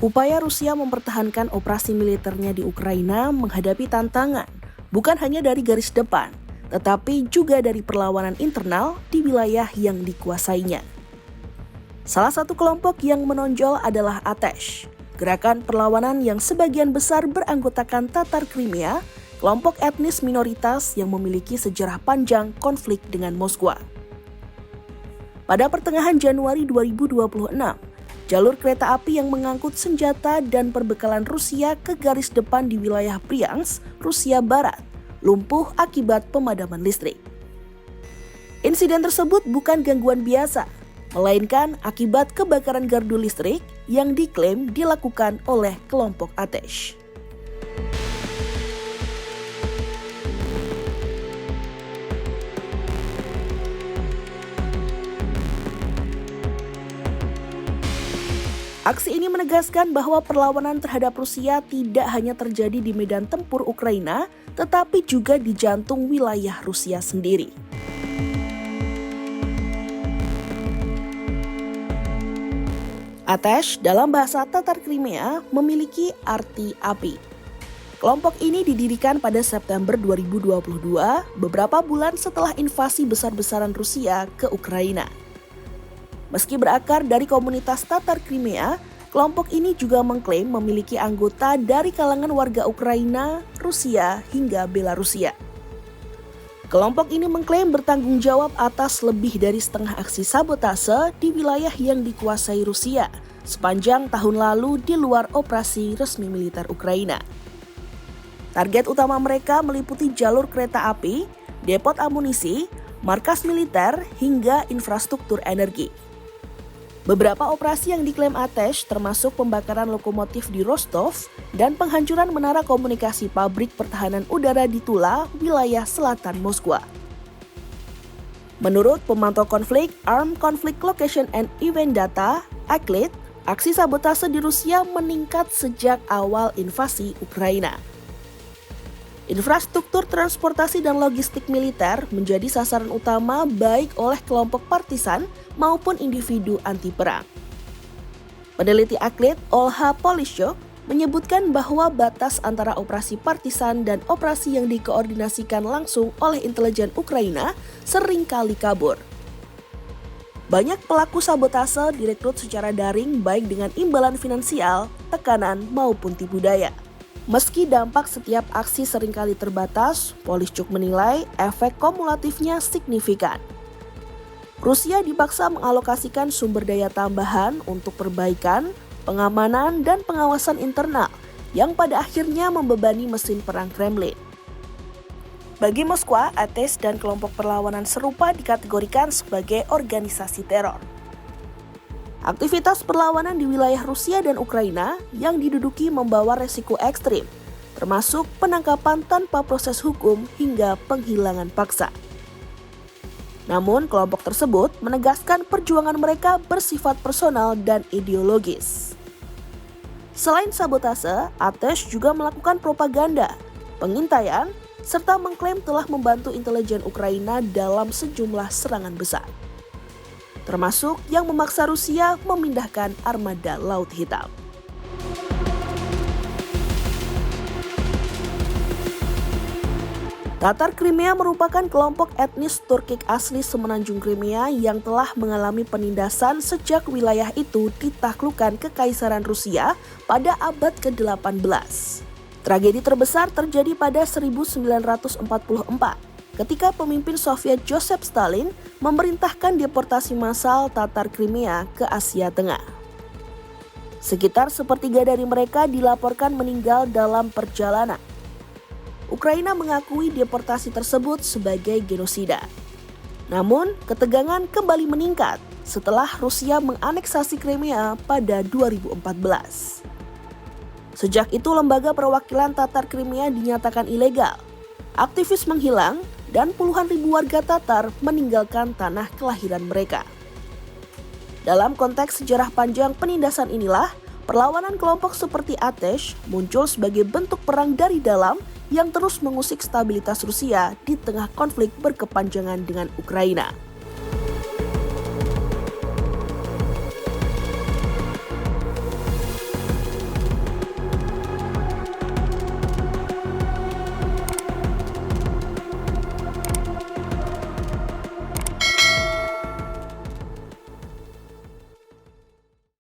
Upaya Rusia mempertahankan operasi militernya di Ukraina menghadapi tantangan, bukan hanya dari garis depan, tetapi juga dari perlawanan internal di wilayah yang dikuasainya. Salah satu kelompok yang menonjol adalah Atesh, gerakan perlawanan yang sebagian besar beranggotakan Tatar Crimea, kelompok etnis minoritas yang memiliki sejarah panjang konflik dengan Moskwa. Pada pertengahan Januari 2026, jalur kereta api yang mengangkut senjata dan perbekalan Rusia ke garis depan di wilayah Bryansk, Rusia Barat, lumpuh akibat pemadaman listrik. Insiden tersebut bukan gangguan biasa, melainkan akibat kebakaran gardu listrik yang diklaim dilakukan oleh kelompok Atesh. Aksi ini menegaskan bahwa perlawanan terhadap Rusia tidak hanya terjadi di medan tempur Ukraina, tetapi juga di jantung wilayah Rusia sendiri. Atesh dalam bahasa Tatar Crimea memiliki arti api. Kelompok ini didirikan pada September 2022, beberapa bulan setelah invasi besar-besaran Rusia ke Ukraina. Meski berakar dari komunitas Tatar Crimea, kelompok ini juga mengklaim memiliki anggota dari kalangan warga Ukraina, Rusia, hingga Belarusia. Kelompok ini mengklaim bertanggung jawab atas lebih dari setengah aksi sabotase di wilayah yang dikuasai Rusia sepanjang tahun lalu di luar operasi resmi militer Ukraina. Target utama mereka meliputi jalur kereta api, depot amunisi, markas militer, hingga infrastruktur energi. Beberapa operasi yang diklaim Atesh termasuk pembakaran lokomotif di Rostov dan penghancuran menara komunikasi pabrik pertahanan udara di Tula, wilayah selatan Moskwa. Menurut pemantau konflik Armed Conflict Location and Event Data, ACLED, aksi sabotase di Rusia meningkat sejak awal invasi Ukraina. Infrastruktur transportasi dan logistik militer menjadi sasaran utama baik oleh kelompok partisan maupun individu anti perang. Peneliti ACLED Olha Polishchuk menyebutkan bahwa batas antara operasi partisan dan operasi yang dikoordinasikan langsung oleh intelijen Ukraina seringkali kabur. Banyak pelaku sabotase direkrut secara daring baik dengan imbalan finansial, tekanan maupun tipu daya. Meski dampak setiap aksi seringkali terbatas, Polishchuk menilai efek kumulatifnya signifikan. Rusia dipaksa mengalokasikan sumber daya tambahan untuk perbaikan, pengamanan, dan pengawasan internal yang pada akhirnya membebani mesin perang Kremlin. Bagi Moskwa, Atesh dan kelompok perlawanan serupa dikategorikan sebagai organisasi teror. Aktivitas perlawanan di wilayah Rusia dan Ukraina yang diduduki membawa resiko ekstrim, termasuk penangkapan tanpa proses hukum hingga penghilangan paksa. Namun, kelompok tersebut menegaskan perjuangan mereka bersifat personal dan ideologis. Selain sabotase, Atesh juga melakukan propaganda, pengintaian, serta mengklaim telah membantu intelijen Ukraina dalam sejumlah serangan besar, termasuk yang memaksa Rusia memindahkan armada Laut Hitam. Tatar Crimea merupakan kelompok etnis Turkik asli semenanjung Crimea yang telah mengalami penindasan sejak wilayah itu ditaklukkan Kekaisaran Rusia pada abad ke-18. Tragedi terbesar terjadi pada 1944. Ketika pemimpin Soviet Joseph Stalin memerintahkan deportasi massal Tatar Crimea ke Asia Tengah. Sekitar sepertiga dari mereka dilaporkan meninggal dalam perjalanan. Ukraina mengakui deportasi tersebut sebagai genosida. Namun, ketegangan kembali meningkat setelah Rusia menganeksasi Crimea pada 2014. Sejak itu, lembaga perwakilan Tatar Crimea dinyatakan ilegal. Aktivis menghilang dan puluhan ribu warga Tatar meninggalkan tanah kelahiran mereka. Dalam konteks sejarah panjang penindasan inilah, perlawanan kelompok seperti Atesh muncul sebagai bentuk perang dari dalam yang terus mengusik stabilitas Rusia di tengah konflik berkepanjangan dengan Ukraina.